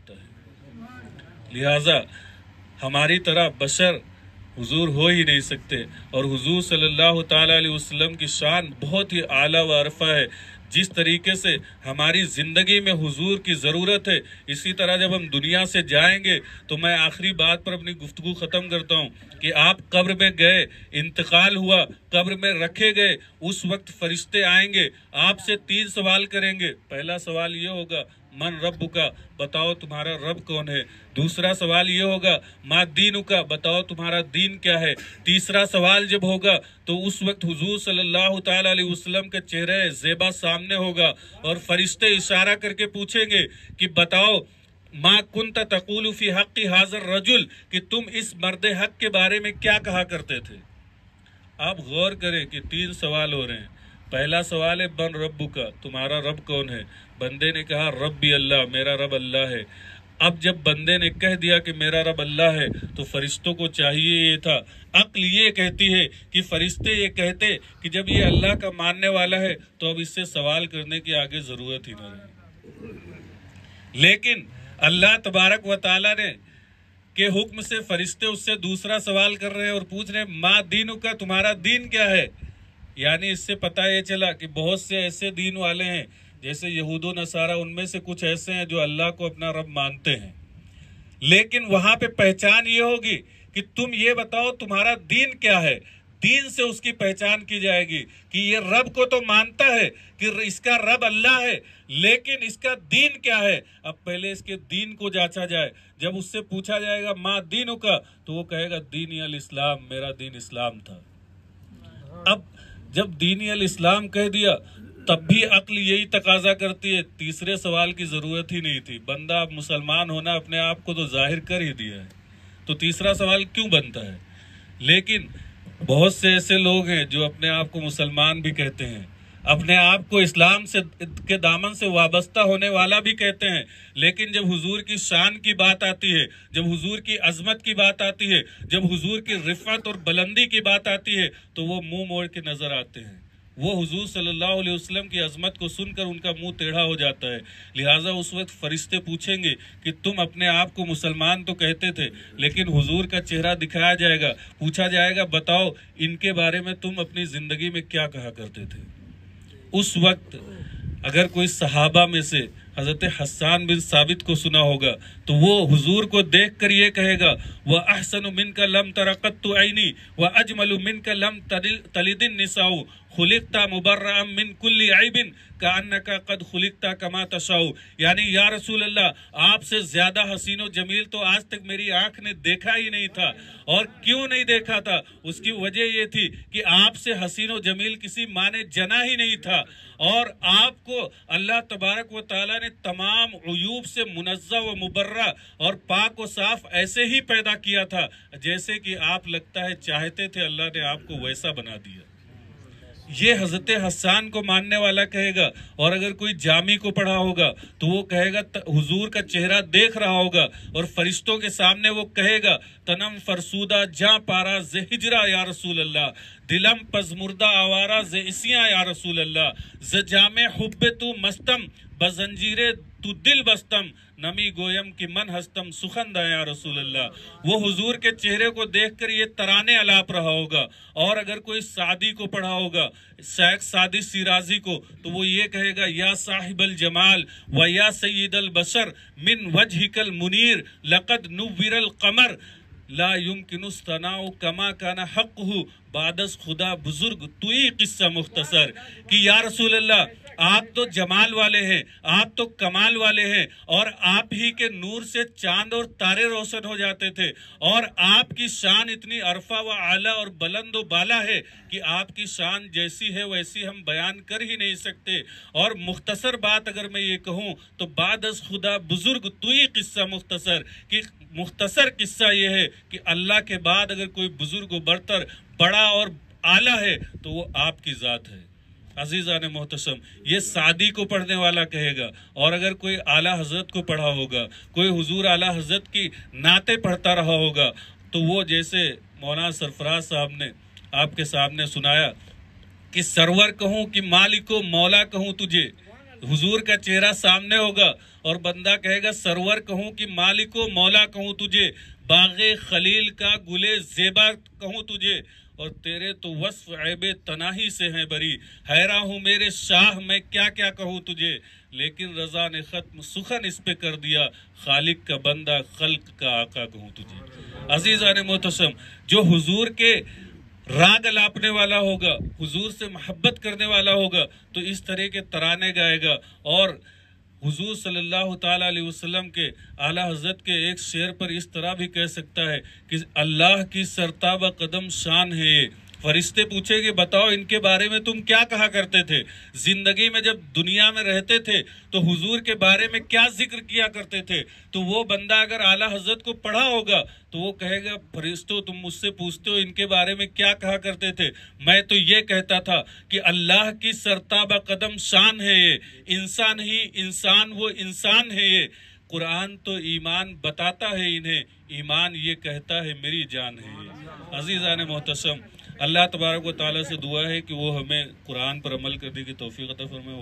जाता है। लिहाजा हमारी तरह बशर हुजूर हो ही नहीं सकते, और हुजूर सल्लल्लाहु ताला अलैहि वसल्लम की शान बहुत ही आला व अरफा है। जिस तरीके से हमारी ज़िंदगी में हुजूर की ज़रूरत है, इसी तरह जब हम दुनिया से जाएंगे तो मैं आखिरी बात पर अपनी गुफ्तगू ख़त्म करता हूँ कि आप कब्र में गए, इंतकाल हुआ, कब्र में रखे गए, उस वक्त फरिश्ते आएंगे, आपसे 3 सवाल करेंगे। पहला सवाल ये होगा, मन रब्बुका, बताओ तुम्हारा रब कौन है। दूसरा सवाल ये होगा, मा दीनुका, बताओ तुम्हारा दीन क्या है। तीसरा सवाल जब होगा तो उस वक्त हुजूर सल्लल्लाहु ताला अलैहि वसल्लम का चेहरा ज़ेबा सामने होगा और फरिश्ते इशारा करके पूछेंगे कि बताओ मा कुंता तक़ूलु फी हक़्क़ि हाज़र रजुल, कि तुम इस मर्द हक के बारे में क्या कहा करते थे। आप गौर करें कि 3 सवाल हो रहे हैं। पहला सवाल है बन रब्बु का, तुम्हारा रब कौन है। बंदे ने कहा रब्बी अल्लाह, मेरा रब अल्लाह है। अब जब बंदे ने कह दिया कि मेरा रब अल्लाह है, तो फरिश्तों को चाहिए ये था, अक्ल ये कहती है कि फरिश्ते ये कहते कि जब ये अल्लाह का मानने वाला है तो अब इससे सवाल करने की आगे जरूरत ही न रही। लेकिन अल्लाह तबारक व तआला ने के हुक्म से फरिश्ते उससे दूसरा सवाल कर रहे हैं और पूछ रहे हैं मा दीनु का, तुम्हारा दीन क्या है। यानी इससे पता ये चला कि बहुत से ऐसे दीन वाले हैं जैसे यहूदो नसारा, उनमें से कुछ ऐसे हैं जो अल्लाह को अपना रब मानते हैं, लेकिन वहां पे पहचान ये होगी कि तुम ये बताओ तुम्हारा दीन क्या है। दीन से उसकी पहचान की जाएगी कि ये रब को तो मानता है कि इसका रब अल्लाह है, लेकिन इसका दीन क्या है। अब पहले इसके दीन को जांचा जाए। जब उससे पूछा जाएगा मा दीनु का, तो वो कहेगा दीनी अल इस्लाम, मेरा दीन इस्लाम था। अब जब दीनी अल इस्लाम कह दिया तब भी अक्ल यही तकाजा करती है, तीसरे सवाल की जरूरत ही नहीं थी। बंदा अब मुसलमान होना अपने आप को तो जाहिर कर ही दिया है, तो तीसरा सवाल क्यों बनता है। लेकिन बहुत से ऐसे लोग हैं जो अपने आप को मुसलमान भी कहते हैं, अपने आप को इस्लाम से के दामन से वाबस्ता होने वाला भी कहते हैं, लेकिन जब हुजूर की शान की बात आती है, जब हुजूर की अजमत की बात आती है, जब हुजूर की रिफ़त और बुलंदी की बात आती है, तो वो मुंह मोड़ के नजर आते हैं। वो हुजूर सल्लल्लाहु अलैहि वसल्लम की अजमत को सुनकर उनका मुंह टेढ़ा हो जाता है। लिहाजा उस वक्त फरिश्ते पूछेंगे कि तुम अपने आप को मुसलमान तो कहते थे, लेकिन हुजूर का चेहरा दिखाया जाएगा, पूछा जाएगा बताओ इनके बारे में तुम अपनी जिंदगी में क्या कहा करते थे। उस वक्त अगर कोई सहाबा में से हजरत हस्सान बिन साबित को सुना होगा तो वो हुजूर को देखकर ये कहेगा वह अहसनु मिनका लम तरक़त्तु ऐनी व अजमलु मिनका लम तलिदिन निसाउ खुलिक़ता मुबर्रअम मिन कुल्ली ऐबिन कान्नका कद खुलिक़ता कमा तशाउ। यानी या रसूल अल्लाह, आपसे ज्यादा हसीनो जमील तो आज तक मेरी आंख ने देखा ही नहीं था। और क्यों नहीं देखा था, उसकी वजह ये थी कि आपसे हसीनो जमील किसी माँ ने जना ही नहीं था, और आपको अल्लाह तबारक व तआला ने तमाम उयूब से मुनज़्ज़ा व मुबर्रा और पाक व साफ ऐसे ही पैदा किया था जैसे कि आप लगता है चाहते थे, अल्लाह ने आपको वैसा बना दिया। ये हजरत हस्सान को मानने वाला कहेगा। और अगर कोई जामी को पढ़ा होगा तो वो कहेगा हुजूर का चेहरा देख रहा होगा और फरिश्तों के सामने वो कहेगा तनम फरसूदा जा पारा जे हिजरा या रसूल अल्लाह, दिलम पजमुर्दा आवारा जे इसिया या रसूल अल्लाह, ज जामे हुब्बे तू मस्तम बजंजीरे तू दिल बस्तम, नमी गोयम की मन हस्तम सुखंदा या रसूल अल्लाह। वो हुजूर के चेहरे को देखकर ये तराने अलाप रहा होगा। और अगर कोई सादी को पढ़ा होगा, शेख सादी सिराजी को, तो वो ये कहेगा या साहिबल जमाल व या सय्यदल बशर मिन वजहिकल मुनीर लक़द नुव्विरल कमर ला युमकिनुस तनाउ कमा काना हक़्क़ुहु बादस खुदा बुजुर्ग तुई किस्सा मुख्तसर, कि या रसूल अल्लाह, आप तो जमाल वाले हैं, आप तो कमाल वाले हैं, और आप ही के नूर से चांद और तारे रोशन हो जाते थे, और आपकी शान इतनी अरफा व आला और बुलंद व बाला है कि आपकी शान जैसी है वैसी हम बयान कर ही नहीं सकते। और मुख्तसर बात अगर मैं ये कहूँ तो बादस खुदा बुजुर्ग तुई किस्सा मुख्तसर, कि मुख्तसर किस्सा ये है कि अल्लाह के बाद अगर कोई बुजुर्ग बरतर बड़ा और आला है तो वो आपकी ज़ात है। अजीज़ान मोहतरम, ये सादी को पढ़ने वाला कहेगा। और अगर कोई आला हजरत को पढ़ा होगा, कोई हुजूर आला हजरत की नाते पढ़ता रहा होगा, तो वो जैसे मौलाना सरफराज साहब ने आपके सामने सुनाया कि सरवर कहूँ कि मालिको मौला कहूँ तुझे, हुजूर का चेहरा सामने होगा और बंदा कहेगा सरवर कहूँ कि मालिको मौला कहूँ तुझे, बागे खलील का गुले जेबा कहूँ तुझे, और तेरे तो वस्फ ऐबे तनाही से हैं बरी, हैरा हूँ मेरे शाह मैं क्या क्या कहूँ तुझे, लेकिन रजा ने खत्म सुखन इस पे कर दिया, खालिक का बंदा खल्क का आका कहूँ तुझे। अजीज़ान मोहतरम, जो हुजूर के राग लापने वाला होगा, हुजूर से मोहब्बत करने वाला होगा, तो इस तरह के तराने गाएगा। और हुजूर सल्लल्लाहु ताला अलैहि वसल्लम के आला हजरत के एक शेर पर इस तरह भी कह सकता है कि अल्लाह की सरताब कदम शान है ये। फरिश्ते पूछेंगे बताओ इनके बारे में तुम क्या कहा करते थे, जिंदगी में जब दुनिया में रहते थे तो हुजूर के बारे में क्या जिक्र किया करते थे। तो वो बंदा अगर आला हजरत को पढ़ा होगा तो वो कहेगा फरिश्तों तुम मुझसे पूछते हो इनके बारे में क्या कहा करते थे, मैं तो ये कहता था कि अल्लाह की सरताबा कदम शान है ये, इंसान ही इंसान वो इंसान है ये, कुरान तो ईमान बताता है इन्हें, ईमान ये कहता है मेरी जान है ये। अजीज़ान मोहतरम, अल्लाह तबारक व तआला से दुआ है कि वो हमें कुरान पर अमल करने की तौफीक अता फरमाए।